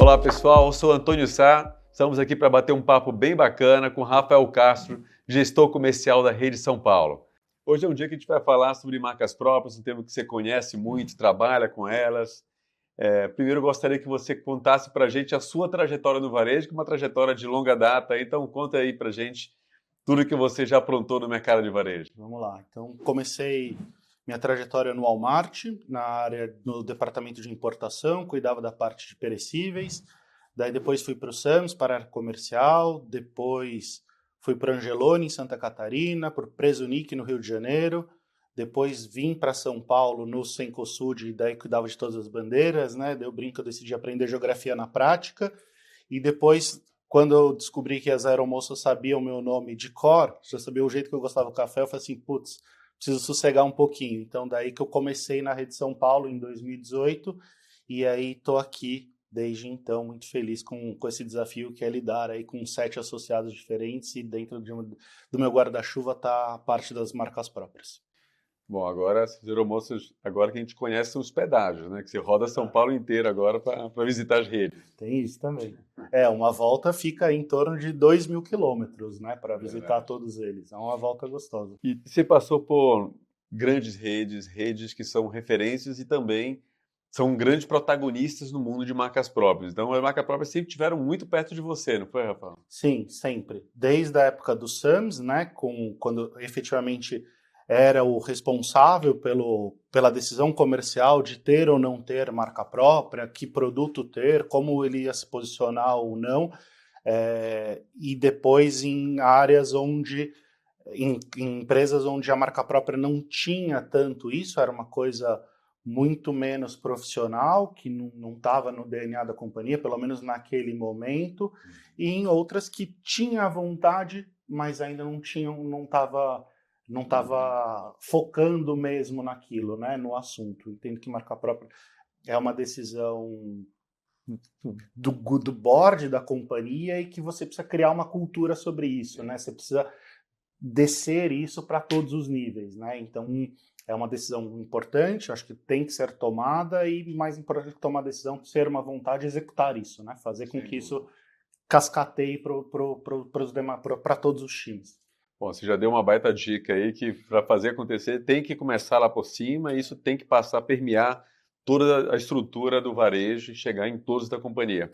Olá pessoal, eu sou Antônio Sá, estamos aqui para bater um papo bem bacana com Rafael Castro, gestor comercial da Rede São Paulo. Hoje é um dia que a gente vai falar sobre marcas próprias, um tema que você conhece muito, trabalha com elas. Primeiro eu gostaria que você contasse para a gente a sua trajetória no varejo, que é uma trajetória de longa data, então conta aí para a gente tudo que você já aprontou no mercado de varejo. Vamos lá. Então, comecei minha trajetória no Walmart, no departamento de importação, cuidava da parte de perecíveis. Daí depois fui para o Sam's, para a área comercial. Depois fui para Angelone, em Santa Catarina, para o Presunic, no Rio de Janeiro. Depois vim para São Paulo, no Cencosud, e daí cuidava de todas as bandeiras, né? Daí eu brinco, eu decidi aprender geografia na prática. E depois, quando eu descobri que as aeromoças sabiam o meu nome de cor, já sabia o jeito que eu gostava do café, eu falei assim, putz, preciso sossegar um pouquinho. Então, daí que eu comecei na Rede São Paulo em 2018, e aí estou aqui desde então, muito feliz com esse desafio que é lidar aí com 7 associados diferentes e dentro do meu guarda-chuva está a parte das marcas próprias. Bom, agora as aeromoças, agora que a gente conhece são os pedágios, né? Que você roda São Paulo inteiro agora para visitar as redes. Tem isso também. Uma volta fica em torno de 2.000 quilômetros, né, para visitar todos eles. É uma volta gostosa. E você passou por grandes redes, redes que são referências e também são grandes protagonistas no mundo de marcas próprias. Então, as marcas próprias sempre estiveram muito perto de você, não foi, Rafael? Sim, sempre. Desde a época do Sam's, né, quando efetivamente era o responsável pela decisão comercial de ter ou não ter marca própria, que produto ter, como ele ia se posicionar ou não, e depois em áreas em empresas onde a marca própria não tinha tanto isso, era uma coisa muito menos profissional, que não estava no DNA da companhia, pelo menos naquele momento, e em outras que tinha vontade, mas ainda não estava focando mesmo naquilo, né, no assunto. Entendo que marca própria é uma decisão do board da companhia e que você precisa criar uma cultura sobre isso, né? Você precisa descer isso para todos os níveis, né? Então, é uma decisão importante, acho que tem que ser tomada e mais importante que tomar a decisão, ser uma vontade de executar isso, né? Fazer com que isso cascateie para todos os times. Bom, você já deu uma baita dica aí que para fazer acontecer tem que começar lá por cima e isso tem que passar a permear toda a estrutura do varejo e chegar em todos da companhia.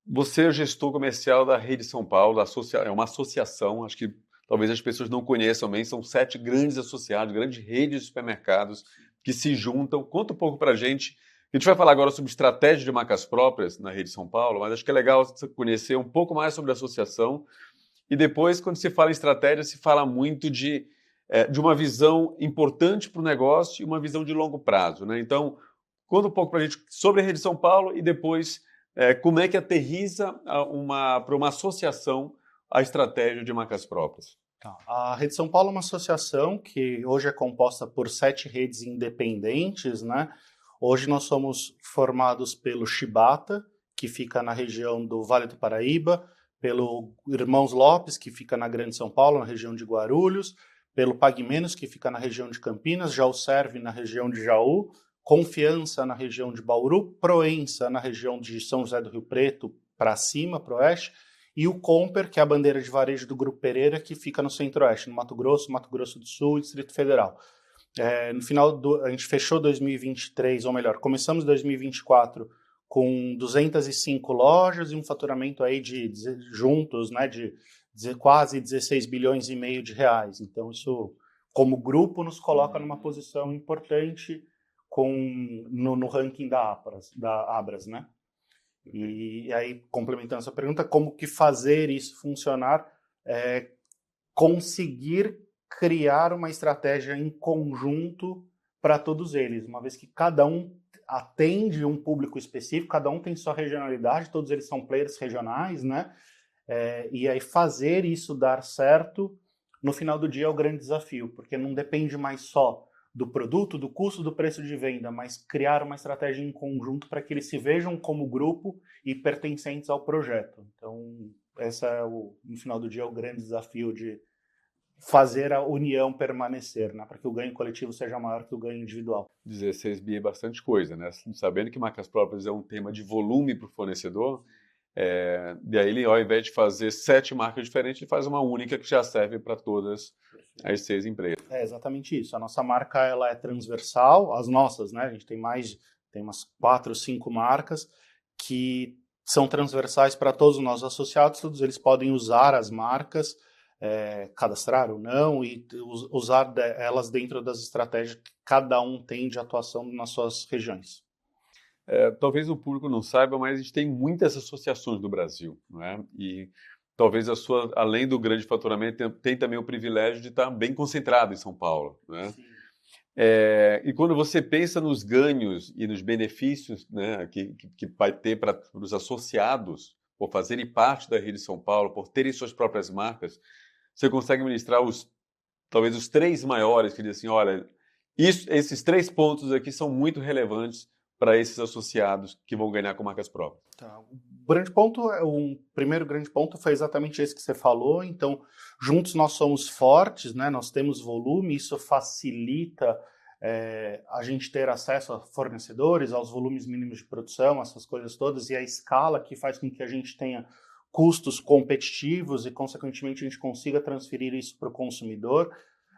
Você é o gestor comercial da Rede São Paulo, é uma associação, acho que talvez as pessoas não conheçam bem, são 7 grandes associados, grandes redes de supermercados que se juntam. Conta um pouco para a gente. A gente vai falar agora sobre estratégia de marcas próprias na Rede São Paulo, mas acho que é legal você conhecer um pouco mais sobre a associação. E depois, quando se fala em estratégia, se fala muito de uma visão importante para o negócio e uma visão de longo prazo, né? Então, conta um pouco para a gente sobre a Rede São Paulo e depois como é que aterriza para uma associação a estratégia de marcas próprias. Tá. A Rede São Paulo é uma associação que hoje é composta por 7 redes independentes, né? Hoje nós somos formados pelo Chibata, que fica na região do Vale do Paraíba, pelo Irmãos Lopes, que fica na Grande São Paulo, na região de Guarulhos, pelo Pague Menos, que fica na região de Campinas, Serve na região de Jaú, Confiança na região de Bauru, Proença na região de São José do Rio Preto, para cima, para o oeste, e o Comper, que é a bandeira de varejo do Grupo Pereira, que fica no Centro-Oeste, no Mato Grosso do Sul e Distrito Federal. No final, a gente fechou 2023, ou melhor, começamos 2024 com 205 lojas e um faturamento aí juntos, né, de quase 16 bilhões e meio de reais. Então, isso, como grupo, nos coloca numa posição importante no ranking da Abras, né? E aí, complementando essa pergunta, como que fazer isso funcionar? Conseguir criar uma estratégia em conjunto para todos eles, uma vez que cada um atende um público específico, cada um tem sua regionalidade, todos eles são players regionais, né? E aí fazer isso dar certo, no final do dia é o grande desafio, porque não depende mais só do produto, do custo, do preço de venda, mas criar uma estratégia em conjunto para que eles se vejam como grupo e pertencentes ao projeto. Então, essa no final do dia, é o grande desafio de fazer a união permanecer, né? Para que o ganho coletivo seja maior que o ganho individual. 16 bi é bastante coisa, né? Sabendo que marcas próprias é um tema de volume para o fornecedor, e aí ele, ao invés de fazer 7 marcas diferentes, ele faz uma única que já serve para todas as 6 empresas. É exatamente isso. A nossa marca ela é transversal, as nossas, né? A gente tem umas 4 ou 5 marcas que são transversais para todos os nossos associados, todos eles podem usar as marcas, cadastrar ou não, e usar elas dentro das estratégias que cada um tem de atuação nas suas regiões. Talvez o público não saiba, mas a gente tem muitas associações no Brasil, não é? E talvez além do grande faturamento, tem também o privilégio de estar bem concentrado em São Paulo, né? E quando você pensa nos ganhos e nos benefícios, né, que vai ter para os associados por fazerem parte da Rede São Paulo, por terem suas próprias marcas, você consegue ministrar talvez os 3 maiores que dizem assim, olha, esses 3 pontos aqui são muito relevantes para esses associados que vão ganhar com marcas próprias. Tá. O primeiro grande ponto foi exatamente esse que você falou. Então, juntos nós somos fortes, né? Nós temos volume, isso facilita a gente ter acesso a fornecedores, aos volumes mínimos de produção, essas coisas todas, e a escala que faz com que a gente tenha custos competitivos e, consequentemente, a gente consiga transferir isso para o consumidor,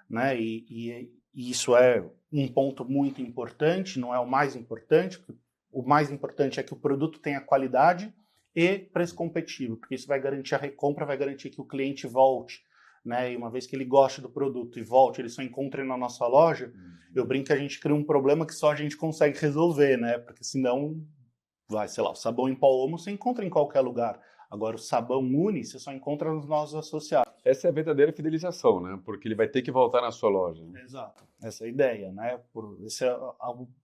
né? E isso é um ponto muito importante, não é o mais importante, porque o mais importante é que o produto tenha qualidade e preço competitivo, porque isso vai garantir a recompra, vai garantir que o cliente volte, né? E uma vez que ele goste do produto e volte, ele só encontre na nossa loja, eu brinco que a gente cria um problema que só a gente consegue resolver, né? Porque senão, o sabão em pó Omo você encontra em qualquer lugar. Agora, o sabão Uni, você só encontra nos nossos associados. Essa é a verdadeira fidelização, né? Porque ele vai ter que voltar na sua loja. Né? Exato. Essa é a ideia, né? Esse é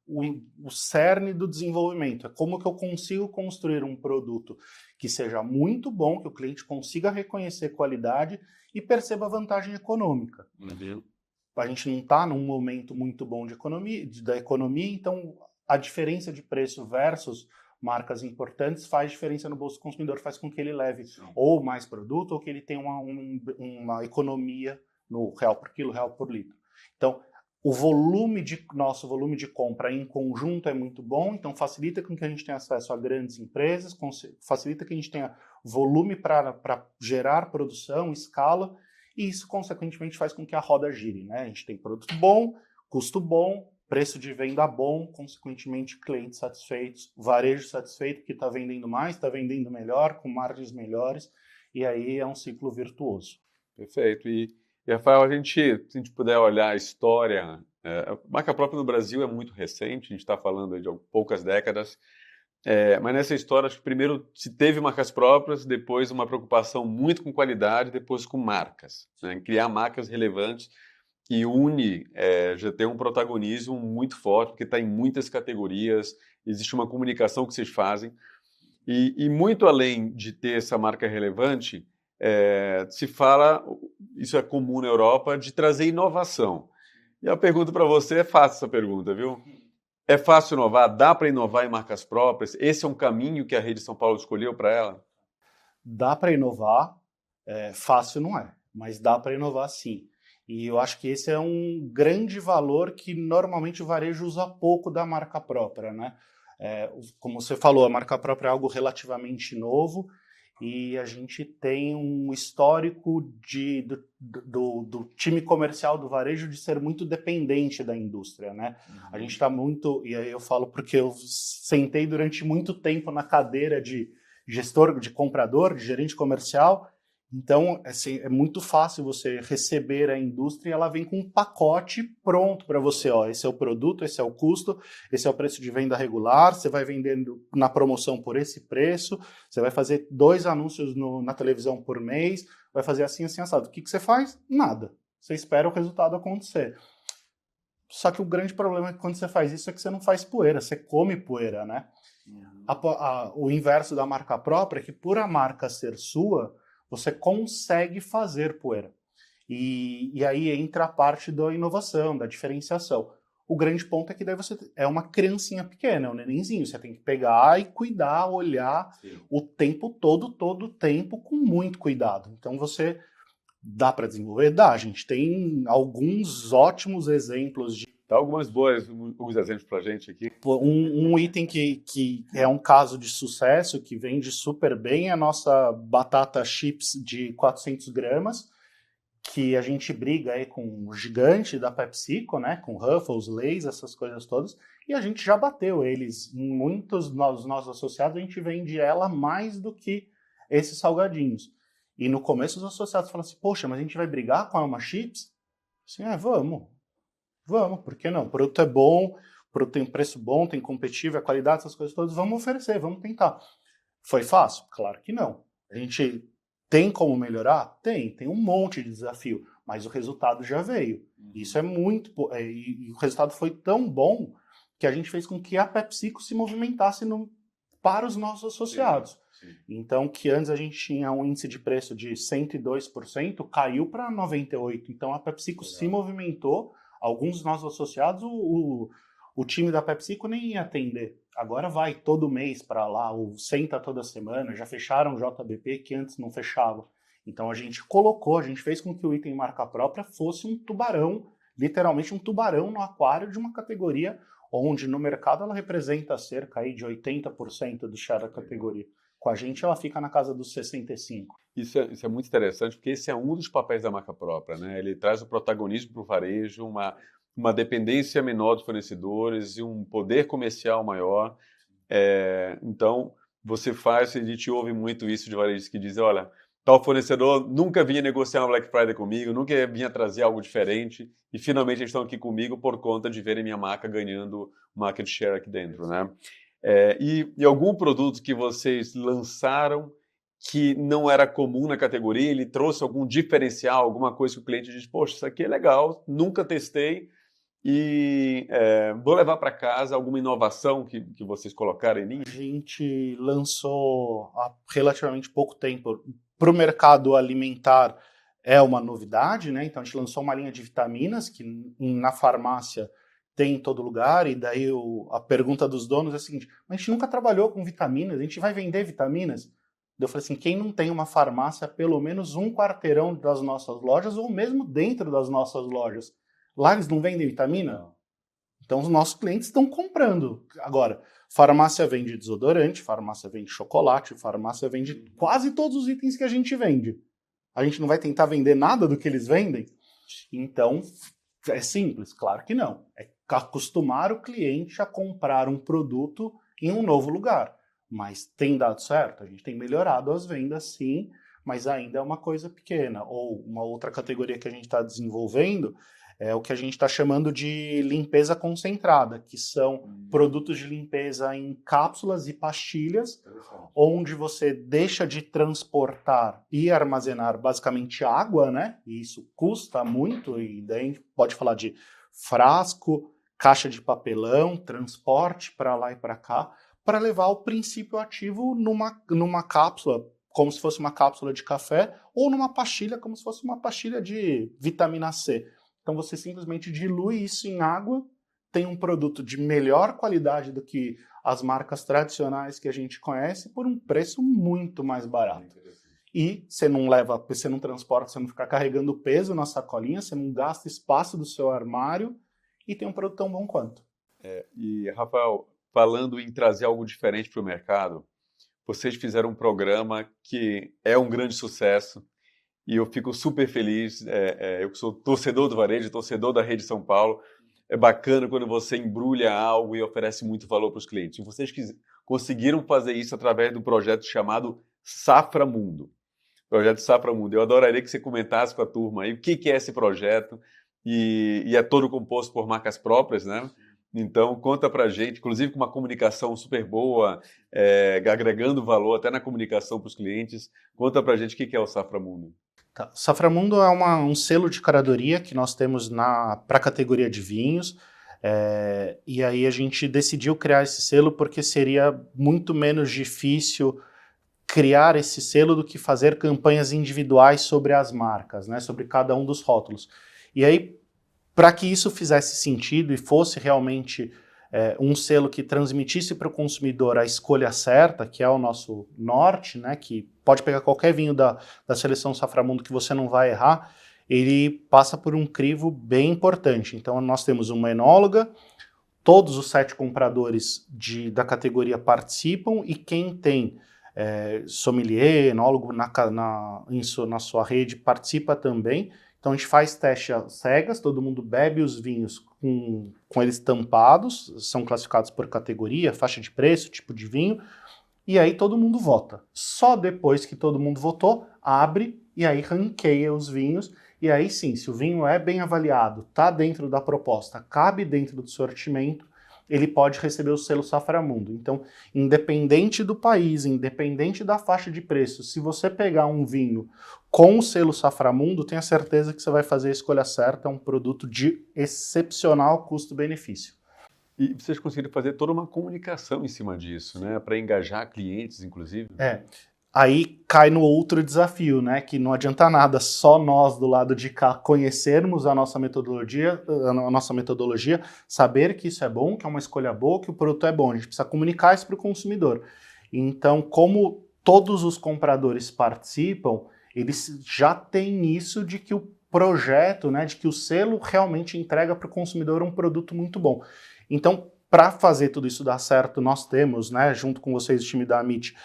o cerne do desenvolvimento. É como que eu consigo construir um produto que seja muito bom, que o cliente consiga reconhecer qualidade e perceba a vantagem econômica. Uhum. A gente não está num momento muito bom da economia, então a diferença de preço versus marcas importantes faz diferença no bolso do consumidor, faz com que ele leve ou mais produto ou que ele tenha uma economia no real por quilo, real por litro. Então, nosso volume de compra em conjunto é muito bom, então facilita com que a gente tenha acesso a grandes empresas, facilita que a gente tenha volume para gerar produção, escala, e isso, consequentemente, faz com que a roda gire, né? A gente tem produto bom, custo bom, preço de venda bom, consequentemente clientes satisfeitos, varejo satisfeito, que está vendendo mais, está vendendo melhor, com margens melhores, e aí é um ciclo virtuoso. Perfeito. E Rafael, se a gente puder olhar a história, a marca própria no Brasil é muito recente, a gente está falando de poucas décadas, mas nessa história, acho que primeiro se teve marcas próprias, depois uma preocupação muito com qualidade, depois com marcas, né? Criar marcas relevantes. E Uni já tem um protagonismo muito forte, porque está em muitas categorias, existe uma comunicação que vocês fazem. E muito além de ter essa marca relevante, se fala, isso é comum na Europa, de trazer inovação. E a pergunta para você é fácil, essa pergunta, viu? É fácil inovar? Dá para inovar em marcas próprias? Esse é um caminho que a Rede São Paulo escolheu para ela? Dá para inovar, fácil não é, mas dá para inovar sim. E eu acho que esse é um grande valor que normalmente o varejo usa pouco da marca própria, né? Como você falou, a marca própria é algo relativamente novo e a gente tem um histórico do time comercial do varejo de ser muito dependente da indústria, né? A gente está muito, e aí eu falo porque eu sentei durante muito tempo na cadeira de gestor, de comprador, de gerente comercial. Então, assim, é muito fácil você receber a indústria e ela vem com um pacote pronto para você. Ó, esse é o produto, esse é o custo, esse é o preço de venda regular, você vai vendendo na promoção por esse preço, você vai fazer 2 anúncios na televisão por mês, vai fazer assim, assim, assado. O que você faz? Nada. Você espera o resultado acontecer. Só que o grande problema é que quando você faz isso é que você não faz poeira, você come poeira, né? O inverso da marca própria é que por a marca ser sua, você consegue fazer poeira. E aí entra a parte da inovação, da diferenciação. O grande ponto é que daí você é uma criancinha pequena, é um nenenzinho. Você tem que pegar e cuidar, olhar o tempo todo o tempo, com muito cuidado. Então você Dá para desenvolver? Dá. A gente tem alguns ótimos exemplos de. Dá alguns exemplos para a gente aqui. Um item que é um caso de sucesso, que vende super bem, é a nossa batata chips de 400 gramas, que a gente briga aí com o gigante da PepsiCo, né, com Ruffles, Lay's, essas coisas todas, e a gente já bateu eles. Em muitos dos nossos associados, a gente vende ela mais do que esses salgadinhos. E no começo os associados falam assim, poxa, mas a gente vai brigar com a Alma Chips? Assim, vamos, por que não? O produto é bom, o produto tem um preço bom, tem competitivo, a qualidade, essas coisas todas, vamos oferecer, vamos tentar. Foi fácil? Claro que não. A gente tem como melhorar? Tem um monte de desafio, mas o resultado já veio. Isso é muito... E o resultado foi tão bom que a gente fez com que a PepsiCo se movimentasse para os nossos associados. Sim. Então, que antes a gente tinha um índice de preço de 102%, caiu para 98%. Então, a PepsiCo se movimentou. Alguns dos nossos associados, o time da PepsiCo nem ia atender. Agora vai todo mês para lá, ou senta toda semana, já fecharam o JBP que antes não fechava. Então a gente fez com que o item marca própria fosse um tubarão, literalmente um tubarão no aquário de uma categoria onde no mercado ela representa cerca aí de 80% do share da categoria. Com a gente ela fica na casa dos 65%. Isso é muito interessante, porque esse é um dos papéis da marca própria, né? Ele traz o protagonismo para o varejo, uma dependência menor dos fornecedores e um poder comercial maior. Então, a gente ouve muito isso de varejistas que dizem, olha, tal fornecedor nunca vinha negociar uma Black Friday comigo, nunca vinha trazer algo diferente, e finalmente eles estão aqui comigo por conta de verem minha marca ganhando market share aqui dentro, né? E algum produto que vocês lançaram que não era comum na categoria, ele trouxe algum diferencial, alguma coisa que o cliente diz, poxa, isso aqui é legal, nunca testei, e vou levar para casa alguma inovação que vocês colocaram em linha? A gente lançou há relativamente pouco tempo para o mercado alimentar, é uma novidade, né? Então a gente lançou uma linha de vitaminas que na farmácia tem em todo lugar, e daí a pergunta dos donos é a seguinte, mas a gente nunca trabalhou com vitaminas, a gente vai vender vitaminas? Eu falei assim, quem não tem uma farmácia, pelo menos um quarteirão das nossas lojas, ou mesmo dentro das nossas lojas, lá eles não vendem vitamina? Não. Então os nossos clientes estão comprando. Agora, farmácia vende desodorante, farmácia vende chocolate, farmácia vende quase todos os itens que a gente vende. A gente não vai tentar vender nada do que eles vendem? Então, é simples, claro que não. É acostumar o cliente a comprar um produto em um novo lugar. Mas tem dado certo? A gente tem melhorado as vendas, sim, mas ainda é uma coisa pequena. Ou uma outra categoria que a gente está desenvolvendo é o que a gente está chamando de limpeza concentrada, que são produtos de limpeza em cápsulas e pastilhas, onde você deixa de transportar e armazenar basicamente água, né? E isso custa muito, e daí a gente pode falar de frasco, caixa de papelão, transporte para lá e para cá, para levar o princípio ativo numa cápsula, como se fosse uma cápsula de café, ou numa pastilha, como se fosse uma pastilha de vitamina C. Então você simplesmente dilui isso em água, tem um produto de melhor qualidade do que as marcas tradicionais que a gente conhece, por um preço muito mais barato. E você não transporta, você não fica carregando peso na sacolinha, você não gasta espaço do seu armário e tem um produto tão bom quanto. E, Rafael, falando em trazer algo diferente para o mercado, vocês fizeram um programa que é um grande sucesso e eu fico super feliz. Eu sou torcedor do varejo, torcedor da Rede São Paulo. É bacana quando você embrulha algo e oferece muito valor para os clientes. E vocês conseguiram fazer isso através do projeto chamado Safra Mundo. Projeto Safra Mundo. Eu adoraria que você comentasse com a turma aí o que é esse projeto. E é todo composto por marcas próprias, né? Então, conta pra gente, inclusive com uma comunicação super boa, agregando valor até na comunicação para os clientes. Conta pra gente o que é o Safra Mundo. Tá. Safra Mundo é um selo de curadoria que nós temos para a categoria de vinhos, e aí a gente decidiu criar esse selo porque seria muito menos difícil criar esse selo do que fazer campanhas individuais sobre as marcas, né, sobre cada um dos rótulos. E aí, para que isso fizesse sentido e fosse realmente um selo que transmitisse para o consumidor a escolha certa, que é o nosso norte, né, que pode pegar qualquer vinho da seleção Saframundo que você não vai errar, ele passa por um crivo bem importante. Então nós temos uma enóloga, todos os 7 compradores da categoria participam e quem tem sommelier, enólogo na sua rede participa também. Então a gente faz teste às cegas, todo mundo bebe os vinhos com eles tampados, são classificados por categoria, faixa de preço, tipo de vinho, e aí todo mundo vota. Só depois que todo mundo votou, abre e aí ranqueia os vinhos, e aí sim, se o vinho é bem avaliado, está dentro da proposta, cabe dentro do sortimento, ele pode receber o selo Saframundo. Então, independente do país, independente da faixa de preço, se você pegar um vinho com o selo Saframundo, tenha certeza que você vai fazer a escolha certa, é um produto de excepcional custo-benefício. E vocês conseguiram fazer toda uma comunicação em cima disso, né? Para engajar clientes, inclusive. Aí cai no outro desafio, né? Que não adianta nada só nós do lado de cá conhecermos a nossa metodologia, saber que isso é bom, que é uma escolha boa, que o produto é bom. A gente precisa comunicar isso para o consumidor. Então, como todos os compradores participam, eles já têm isso de que o projeto, né, de que o selo realmente entrega para o consumidor um produto muito bom. Então, para fazer tudo isso dar certo, nós temos, né, junto com vocês, o time da Amit,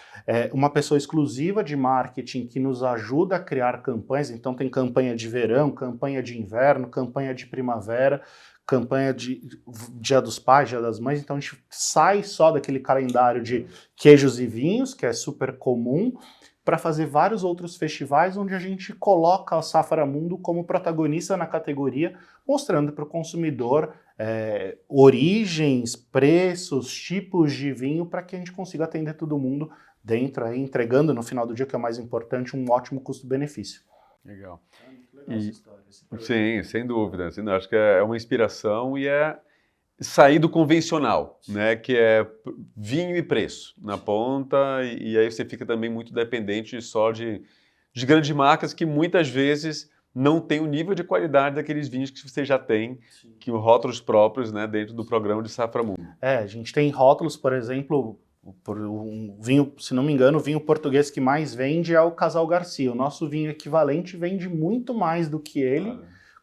uma pessoa exclusiva de marketing que nos ajuda a criar campanhas. Então tem campanha de verão, campanha de inverno, campanha de primavera, campanha de Dia dos Pais, Dia das Mães. Então a gente sai só daquele calendário de queijos e vinhos, que é super comum, para fazer vários outros festivais onde a gente coloca a Saframundo como protagonista na categoria, mostrando para o consumidor origens, preços, tipos de vinho, para que a gente consiga atender todo mundo dentro, aí, entregando no final do dia, que é o mais importante, um ótimo custo-benefício. Legal. Muito legal essa história. Sim, sem dúvida. Acho que é uma inspiração e é sair do convencional, né? Que é vinho e preço na ponta, e aí você fica também muito dependente só de grandes marcas que muitas vezes não tem o nível de qualidade daqueles vinhos que você já tem, que os rótulos próprios, né, dentro do programa de Saframundo. A gente tem rótulos, por exemplo, por um vinho, se não me engano, o vinho português que mais vende é o Casal Garcia. O nosso vinho equivalente vende muito mais do que ele,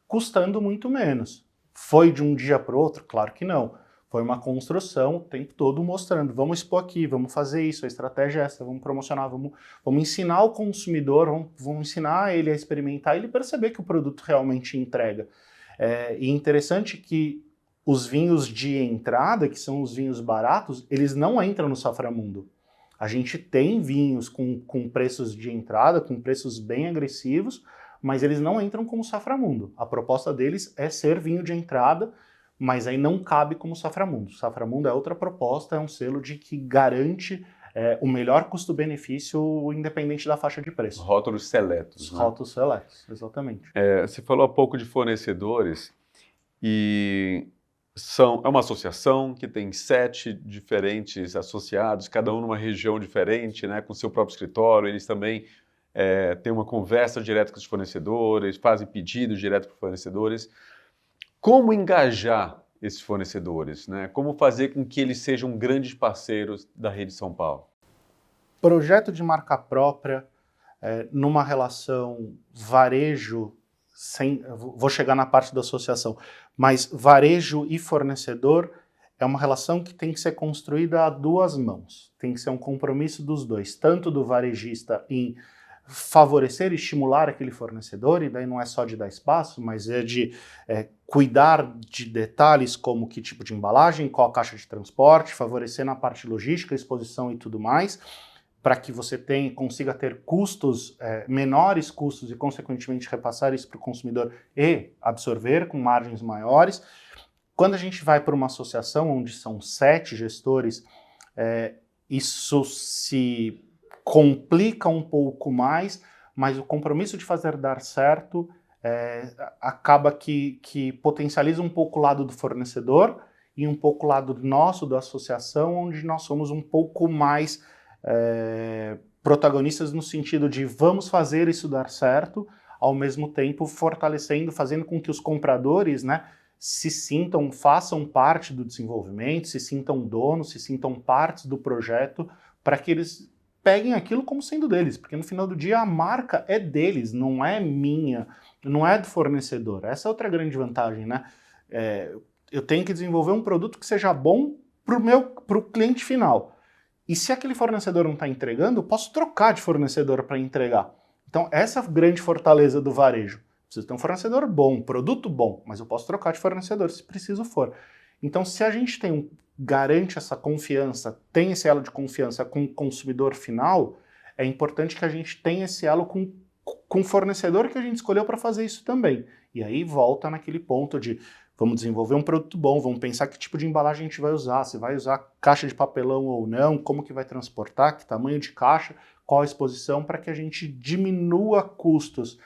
custando muito menos. Foi de um dia para o outro? Claro que não. Foi uma construção o tempo todo mostrando, vamos expor aqui, vamos fazer isso, a estratégia é essa, vamos promocionar, vamos ensinar o consumidor, vamos ensinar ele a experimentar e ele perceber que o produto realmente entrega. E interessante que os vinhos de entrada, que são os vinhos baratos, eles não entram no Saframundo. A gente tem vinhos com preços de entrada, com preços bem agressivos, mas eles não entram como Saframundo. A proposta deles é ser vinho de entrada, mas aí não cabe como Saframundo. Saframundo é outra proposta, é um selo que garante o melhor custo-benefício independente da faixa de preço. Rótulos seletos. Né? Rótulos seletos, exatamente. Você falou há pouco de fornecedores e é uma associação que tem 7 diferentes associados, cada um numa região diferente, né, com seu próprio escritório. Eles também têm uma conversa direta com os fornecedores, fazem pedidos direto para os fornecedores. Como engajar esses fornecedores, né? Como fazer com que eles sejam grandes parceiros da Rede São Paulo? Projeto de marca própria, numa relação varejo, vou chegar na parte da associação, mas varejo e fornecedor é uma relação que tem que ser construída a 2 mãos. Tem que ser um compromisso dos dois, tanto do varejista em favorecer e estimular aquele fornecedor, e daí não é só de dar espaço, mas é de cuidar de detalhes como que tipo de embalagem, qual a caixa de transporte, favorecer na parte logística, exposição e tudo mais, para que você consiga ter custos, menores custos e consequentemente repassar isso para o consumidor e absorver com margens maiores. Quando a gente vai para uma associação onde são 7 gestores, isso se complica um pouco mais, mas o compromisso de fazer dar certo acaba que potencializa um pouco o lado do fornecedor e um pouco o lado nosso, da associação, onde nós somos um pouco mais protagonistas no sentido de vamos fazer isso dar certo, ao mesmo tempo fortalecendo, fazendo com que os compradores, né, se sintam, façam parte do desenvolvimento, se sintam donos, se sintam partes do projeto, para que eles peguem aquilo como sendo deles, porque no final do dia a marca é deles, não é minha, não é do fornecedor. Essa é outra grande vantagem, né? Eu tenho que desenvolver um produto que seja bom para o cliente final. E se aquele fornecedor não está entregando, eu posso trocar de fornecedor para entregar. Então essa é a grande fortaleza do varejo. Preciso ter um fornecedor bom, produto bom, mas eu posso trocar de fornecedor se preciso for. Então se a gente garante essa confiança, tem esse elo de confiança com o consumidor final, é importante que a gente tenha esse elo com o fornecedor que a gente escolheu para fazer isso também. E aí volta naquele ponto de vamos desenvolver um produto bom, vamos pensar que tipo de embalagem a gente vai usar, se vai usar caixa de papelão ou não, como que vai transportar, que tamanho de caixa, qual a exposição, para que a gente diminua custos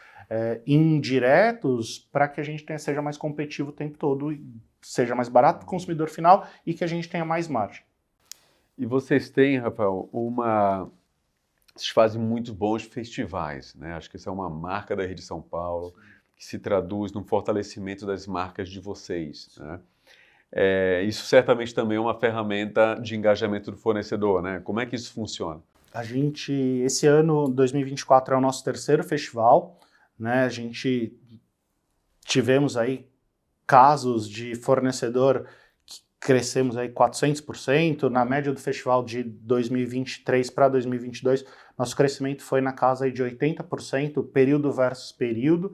indiretos, para que a gente seja mais competitivo o tempo todo, seja mais barato para o consumidor final e que a gente tenha mais margem. E vocês têm, Rafael, vocês fazem muito bons festivais, né? Acho que isso é uma marca da Rede São Paulo, que se traduz no fortalecimento das marcas de vocês, né? Isso certamente também é uma ferramenta de engajamento do fornecedor, né? Como é que isso funciona? Esse ano, 2024, é o nosso terceiro festival, né? A gente tivemos aí casos de fornecedor que crescemos aí 400%, na média do festival de 2023 para 2022, nosso crescimento foi na casa aí de 80%, período versus período,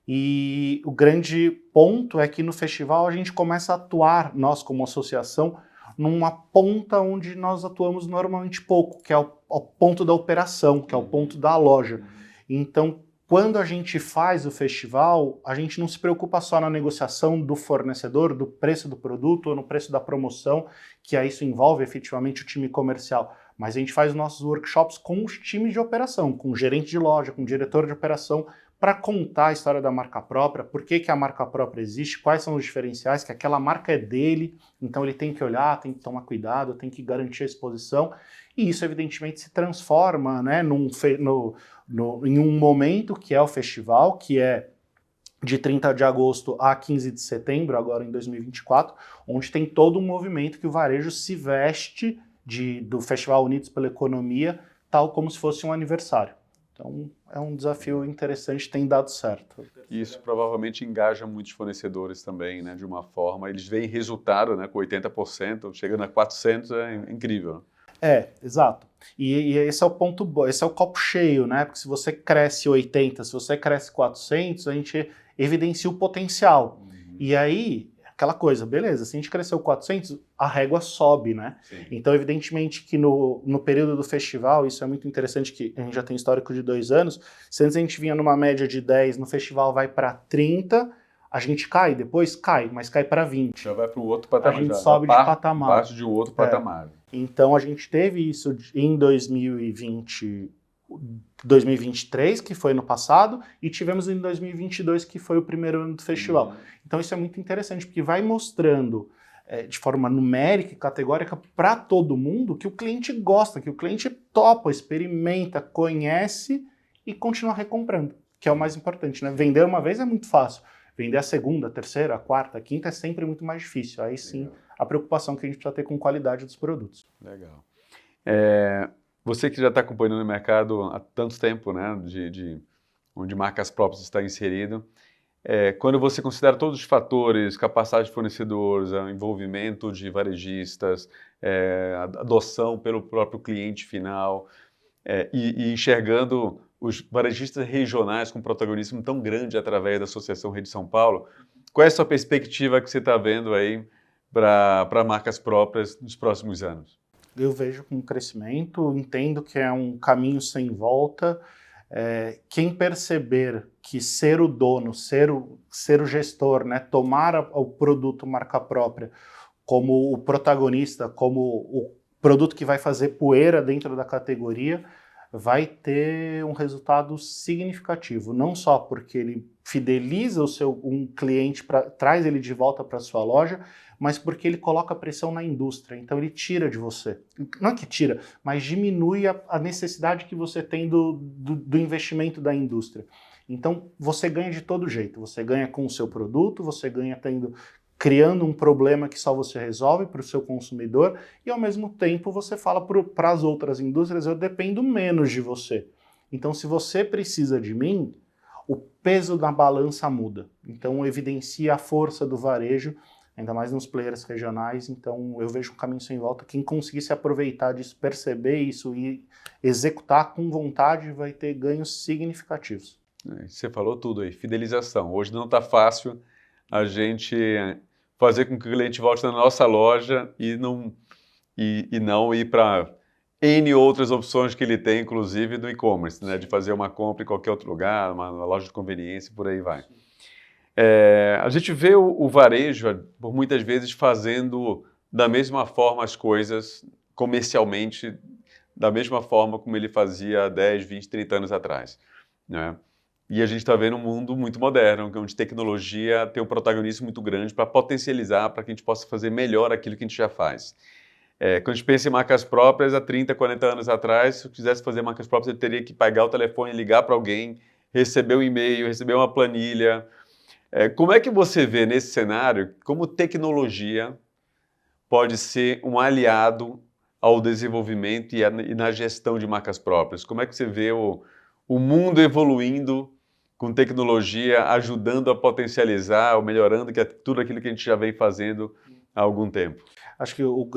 e o grande ponto é que no festival a gente começa a atuar, nós como associação, numa ponta onde nós atuamos normalmente pouco, que é o ponto da operação, que é o ponto da loja. Então, quando a gente faz o festival, a gente não se preocupa só na negociação do fornecedor, do preço do produto ou no preço da promoção, que aí isso envolve efetivamente o time comercial, mas a gente faz os nossos workshops com os times de operação, com o gerente de loja, com o diretor de operação, para contar a história da marca própria, por que a marca própria existe, quais são os diferenciais, que aquela marca é dele, então ele tem que olhar, tem que tomar cuidado, tem que garantir a exposição, e isso evidentemente se transforma, né, em um momento que é o festival, que é de 30 de agosto a 15 de setembro, agora em 2024, onde tem todo um movimento que o varejo se veste do Festival Unidos pela Economia, tal como se fosse um aniversário. Então, é um desafio interessante, tem dado certo. Isso provavelmente engaja muitos fornecedores também, né, de uma forma. Eles veem resultado, né, com 80%, chegando a 400%, é incrível. Exato. E esse é o ponto bom, esse é o copo cheio, né? Porque se você cresce 80%, se você cresce 400%, a gente evidencia o potencial. E aí, aquela coisa, beleza, se a gente cresceu 400, a régua sobe, né? Sim. Então, evidentemente que no período do festival, isso é muito interessante, que a gente já tem histórico de 2 anos, se antes a gente vinha numa média de 10, no festival vai para 30, a gente cai, depois cai, mas cai para 20. Já vai para o outro patamar. A gente sobe de patamar. Parte de um outro patamar. Então, a gente teve isso em 2023, que foi no passado, e tivemos em 2022, que foi o primeiro ano do festival. Então isso é muito interessante, porque vai mostrando de forma numérica e categórica para todo mundo que o cliente gosta, que o cliente topa, experimenta, conhece e continua recomprando, que é o mais importante, né? Vender uma vez é muito fácil, vender a segunda, a terceira, a quarta, a quinta é sempre muito mais difícil. Aí sim, a preocupação que a gente precisa ter com qualidade dos produtos. Legal. Você que já está acompanhando o mercado há tanto tempo, né, onde marcas próprias está inserido, quando você considera todos os fatores, capacidade de fornecedores, envolvimento de varejistas, adoção pelo próprio cliente final, e enxergando os varejistas regionais com protagonismo tão grande através da Associação Rede São Paulo, qual é a sua perspectiva que você está vendo aí para marcas próprias nos próximos anos? Eu vejo com crescimento, entendo que é um caminho sem volta. Quem perceber que ser o dono, ser o gestor, né, tomar o produto marca própria como o protagonista, como o produto que vai fazer poeira dentro da categoria, vai ter um resultado significativo, não só porque ele fideliza um cliente, traz ele de volta para a sua loja, mas porque ele coloca pressão na indústria, então ele tira de você. Não é que tira, mas diminui a necessidade que você tem do investimento da indústria. Então, você ganha de todo jeito. Você ganha com o seu produto, você ganha criando um problema que só você resolve para o seu consumidor e, ao mesmo tempo, você fala para as outras indústrias, eu dependo menos de você. Então, se você precisa de mim, o peso da balança muda. Então, evidencia a força do varejo, ainda mais nos players regionais. Então, eu vejo um caminho sem volta. Quem conseguir se aproveitar disso, perceber isso e executar com vontade, vai ter ganhos significativos. Você falou tudo aí, fidelização. Hoje não está fácil a gente fazer com que o cliente volte na nossa loja e não ir para N outras opções que ele tem, inclusive do e-commerce, né? De fazer uma compra em qualquer outro lugar, uma loja de conveniência, por aí vai. A gente vê o varejo, por muitas vezes, fazendo da mesma forma as coisas comercialmente, da mesma forma como ele fazia há 10, 20, 30 anos atrás, né? E a gente está vendo um mundo muito moderno, onde tecnologia tem um protagonismo muito grande para potencializar, para que a gente possa fazer melhor aquilo que a gente já faz. Quando a gente pensa em marcas próprias, há 30, 40 anos atrás, se eu quisesse fazer marcas próprias, eu teria que pegar o telefone, ligar para alguém, receber um e-mail, receber uma planilha. Como é que você vê nesse cenário como tecnologia pode ser um aliado ao desenvolvimento e na gestão de marcas próprias? Como é que você vê o mundo evoluindo com tecnologia, ajudando a potencializar ou melhorando tudo aquilo que a gente já vem fazendo há algum tempo? Acho que o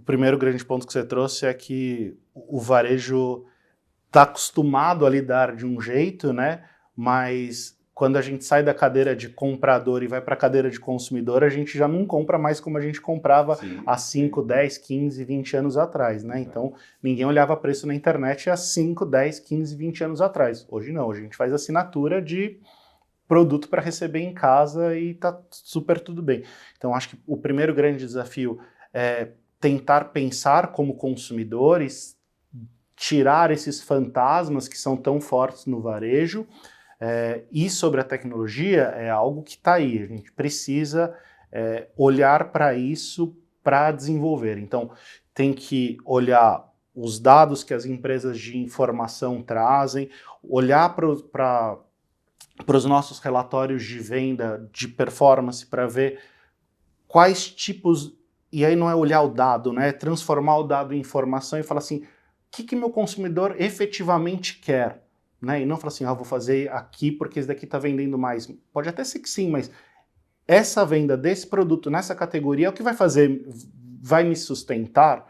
primeiro grande ponto que você trouxe é que o varejo está acostumado a lidar de um jeito, né? Mas quando a gente sai da cadeira de comprador e vai para a cadeira de consumidor, a gente já não compra mais como a gente comprava há 5, 10, 15, 20 anos atrás, né? Então, ninguém olhava preço na internet há 5, 10, 15, 20 anos atrás. Hoje não, hoje a gente faz assinatura de produto para receber em casa e tá super tudo bem. Então, acho que o primeiro grande desafio é tentar pensar como consumidores, tirar esses fantasmas que são tão fortes no varejo, e sobre a tecnologia é algo que está aí. A gente precisa olhar para isso para desenvolver. Então, tem que olhar os dados que as empresas de informação trazem, olhar para os nossos relatórios de venda, de performance, para ver quais tipos, e aí não é olhar o dado, né? É transformar o dado em informação e falar assim, o que meu consumidor efetivamente quer? Né? E não falar assim, vou fazer aqui porque esse daqui está vendendo mais. Pode até ser que sim, mas essa venda desse produto nessa categoria é o que vai me sustentar.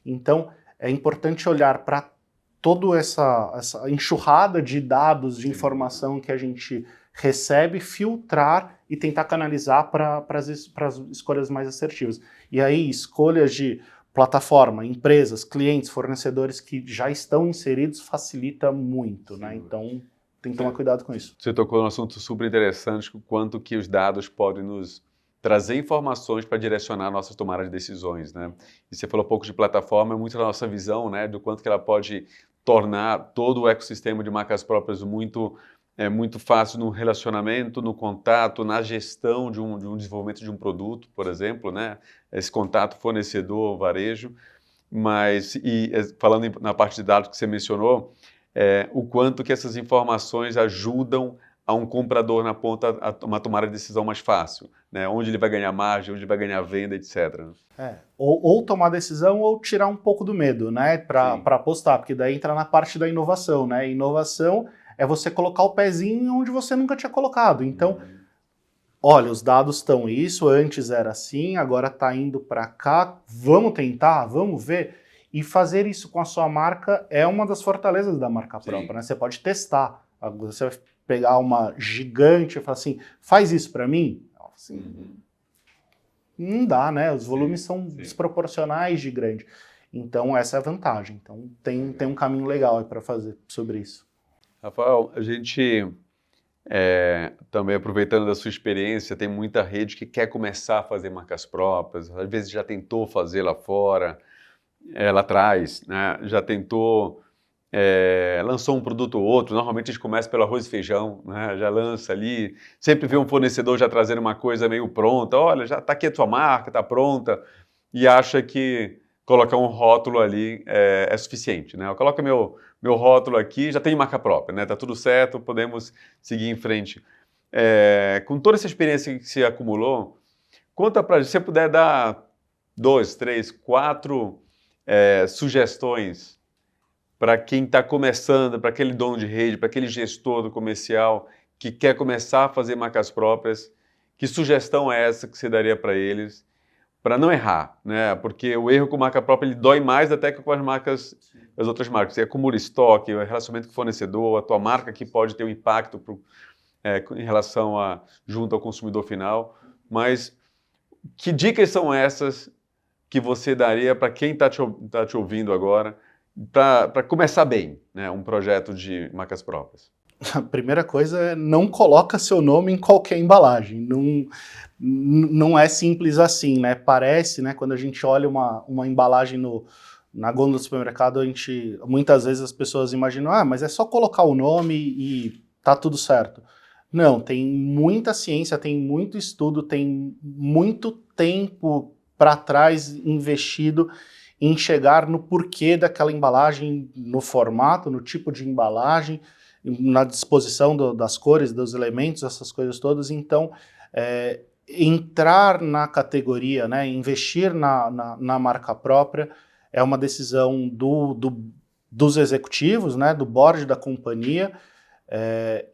Então, é importante olhar para toda essa enxurrada de dados, de informação que a gente recebe, filtrar e tentar canalizar para as escolhas mais assertivas. E aí, escolhas de plataforma, empresas, clientes, fornecedores que já estão inseridos facilita muito, né? Então, tem que tomar cuidado com isso. Você tocou num assunto super interessante, o quanto que os dados podem nos trazer informações para direcionar nossas tomadas de decisões, né? E você falou um pouco de plataforma, é muito da nossa visão, né, do quanto que ela pode tornar todo o ecossistema de marcas próprias muito fácil no relacionamento, no contato, na gestão de um desenvolvimento de um produto, por exemplo, né? Esse contato fornecedor-varejo. Mas, falando na parte de dados que você mencionou, o quanto que essas informações ajudam a um comprador na ponta a uma tomada de decisão mais fácil, né? Onde ele vai ganhar margem, onde ele vai ganhar venda, etc. Ou tomar decisão ou tirar um pouco do medo, né? Para apostar, porque daí entra na parte da inovação, né? Inovação é você colocar o pezinho onde você nunca tinha colocado. Então, olha, os dados estão isso, antes era assim, agora está indo para cá, vamos tentar, vamos ver. E fazer isso com a sua marca é uma das fortalezas da marca própria, né? Você pode testar. Você vai pegar uma gigante e falar assim, faz isso para mim? Assim, não dá, né? Os volumes são desproporcionais de grande. Então, essa é a vantagem. Então, tem um caminho legal para fazer sobre isso. Rafael, a gente, também aproveitando da sua experiência, tem muita rede que quer começar a fazer marcas próprias, às vezes já tentou fazer lá fora, lá atrás, né? Já tentou, lançou um produto ou outro, normalmente a gente começa pelo arroz e feijão, né? Já lança ali, sempre vê um fornecedor já trazendo uma coisa meio pronta, olha, já está aqui a tua marca, está pronta, e acha que colocar um rótulo ali é suficiente, né? Coloca meu meu rótulo aqui, já tem marca própria, né? Tá tudo certo, podemos seguir em frente. Com toda essa experiência que você acumulou, conta para gente, se você puder dar 2, 3, 4 sugestões para quem está começando, para aquele dono de rede, para aquele gestor do comercial que quer começar a fazer marcas próprias, que sugestão é essa que você daria para eles, para não errar, né? Porque o erro com marca própria ele dói mais até que com as outras marcas. Você acumula estoque, o relacionamento com o fornecedor, a tua marca que pode ter um impacto em relação junto ao consumidor final. Mas que dicas são essas que você daria para quem está te ouvindo agora, para começar bem, né, um projeto de marcas próprias? A primeira coisa é não coloca seu nome em qualquer embalagem. Não é simples assim, né? Parece, né? Quando a gente olha uma embalagem na gôndola do supermercado, muitas vezes as pessoas imaginam, mas é só colocar o nome e tá tudo certo. Não, tem muita ciência, tem muito estudo, tem muito tempo para trás investido em chegar no porquê daquela embalagem, no formato, no tipo de embalagem, na disposição das cores, dos elementos, essas coisas todas. Então, entrar na categoria, né, investir na marca própria é uma decisão dos executivos, né, do board da companhia.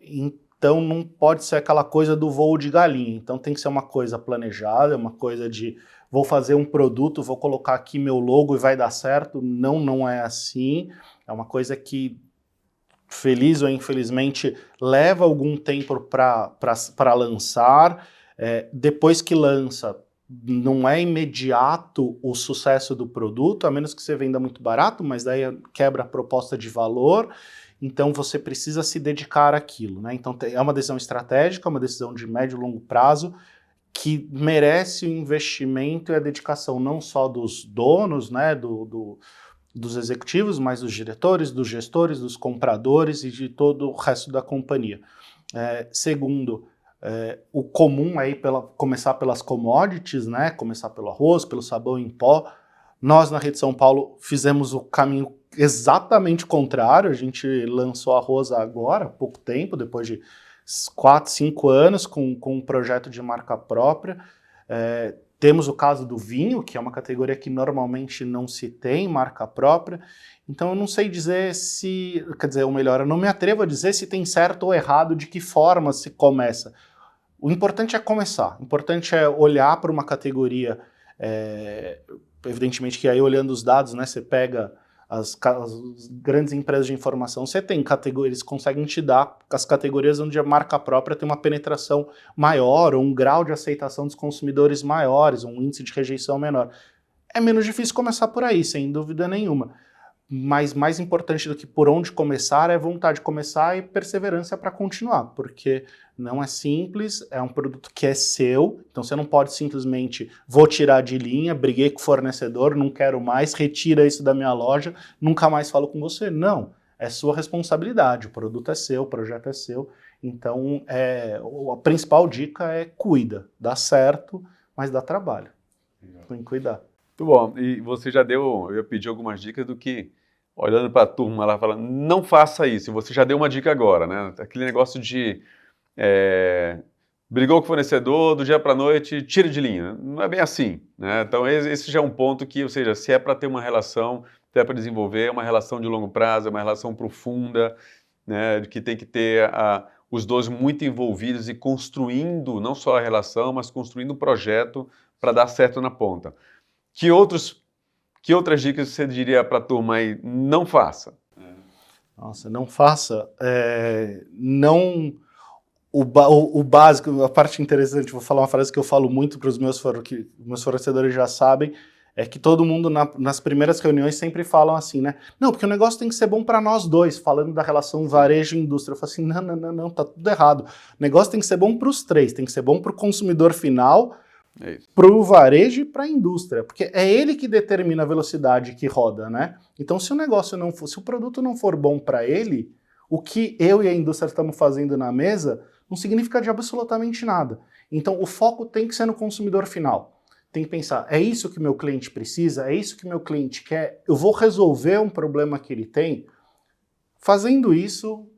Então, não pode ser aquela coisa do voo de galinha. Então, tem que ser uma coisa planejada, uma coisa de vou fazer um produto, vou colocar aqui meu logo e vai dar certo. Não é assim. É uma coisa que, feliz ou infelizmente, leva algum tempo para lançar. Depois que lança, não é imediato o sucesso do produto, a menos que você venda muito barato, mas daí quebra a proposta de valor. Então você precisa se dedicar àquilo, né? Então é uma decisão estratégica, uma decisão de médio e longo prazo, que merece o investimento e a dedicação não só dos donos, né, dos executivos, mas dos diretores, dos gestores, dos compradores e de todo o resto da companhia. Segundo, o comum aí começar pelas commodities, né, começar pelo arroz, pelo sabão em pó. Nós na Rede São Paulo fizemos o caminho exatamente contrário, a gente lançou arroz agora, há pouco tempo, depois de 4, 5 anos com um projeto de marca própria. Temos o caso do vinho, que é uma categoria que normalmente não se tem marca própria. Então eu não sei dizer ou melhor, eu não me atrevo a dizer se tem certo ou errado, de que forma se começa. O importante é começar, o importante é olhar para uma categoria, evidentemente que aí olhando os dados, né, você pega as grandes empresas de informação, você tem categorias, eles conseguem te dar as categorias onde a marca própria tem uma penetração maior, ou um grau de aceitação dos consumidores maiores, um índice de rejeição menor. É menos difícil começar por aí, sem dúvida nenhuma. Mas mais importante do que por onde começar é vontade de começar e perseverança para continuar, porque não é simples, é um produto que é seu, então você não pode simplesmente vou tirar de linha, briguei com o fornecedor, não quero mais, retira isso da minha loja, nunca mais falo com você. Não, é sua responsabilidade, o produto é seu, o projeto é seu, então a principal dica é cuida, dá certo, mas dá trabalho, tem que cuidar. Muito bom. E você eu ia pedir algumas dicas do que, olhando para a turma lá, falando, não faça isso. E você já deu uma dica agora, né? Aquele negócio de brigou com o fornecedor, do dia para a noite, tira de linha. Não é bem assim, né? Então esse já é um ponto que, ou seja, se é para ter uma relação, se é para desenvolver, é uma relação de longo prazo, é uma relação profunda, né? Que tem que ter os dois muito envolvidos e construindo não só a relação, mas construindo um projeto para dar certo na ponta. Que outras dicas você diria para a turma aí? Não faça. Nossa, não faça. O básico, a parte interessante, vou falar uma frase que eu falo muito para os meus fornecedores já sabem, é que todo mundo nas primeiras reuniões sempre falam assim, né? Não, porque o negócio tem que ser bom para nós dois, falando da relação varejo e indústria. Eu falo assim, não, tá tudo errado. O negócio tem que ser bom para os três, tem que ser bom para o consumidor final, para o varejo e para a indústria, porque é ele que determina a velocidade que roda, né? Então, se o produto não for bom para ele, o que eu e a indústria estamos fazendo na mesa não significa de absolutamente nada. Então, o foco tem que ser no consumidor final. Tem que pensar, é isso que meu cliente precisa? É isso que meu cliente quer? Eu vou resolver um problema que ele tem? Fazendo isso,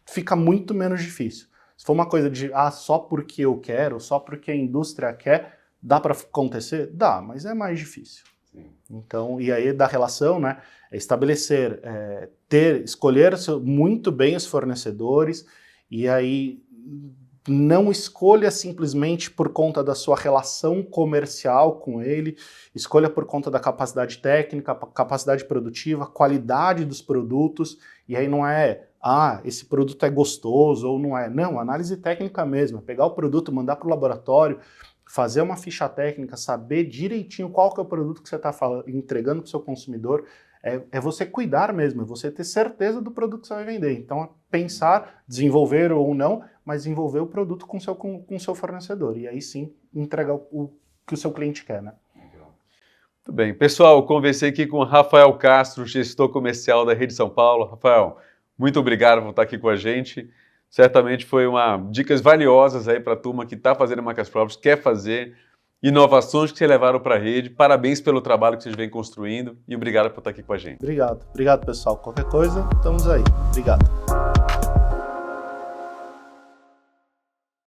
fica muito menos difícil. Se for uma coisa de, só porque eu quero, só porque a indústria quer, dá para acontecer? Dá, mas é mais difícil. Sim. Então, e aí da relação, né, é estabelecer, escolher muito bem os fornecedores, e aí não escolha simplesmente por conta da sua relação comercial com ele, escolha por conta da capacidade técnica, capacidade produtiva, qualidade dos produtos, e aí não é, esse produto é gostoso ou não é. Não, análise técnica mesmo, é pegar o produto, mandar para o laboratório, fazer uma ficha técnica, saber direitinho qual que é o produto que você está entregando para o seu consumidor, é você cuidar mesmo, é você ter certeza do produto que você vai vender. Então, é pensar, desenvolver ou não, mas desenvolver o produto com o seu fornecedor. E aí sim, entregar o que o seu cliente quer, né? Muito bem. Pessoal, conversei aqui com o Rafael Castro, gestor comercial da Rede São Paulo. Rafael, muito obrigado por estar aqui com a gente. Certamente foi dicas valiosas aí para a turma que está fazendo marcas próprias, quer fazer, inovações que vocês levaram para a rede. Parabéns pelo trabalho que vocês vêm construindo e obrigado por estar aqui com a gente. Obrigado, pessoal. Qualquer coisa, estamos aí. Obrigado.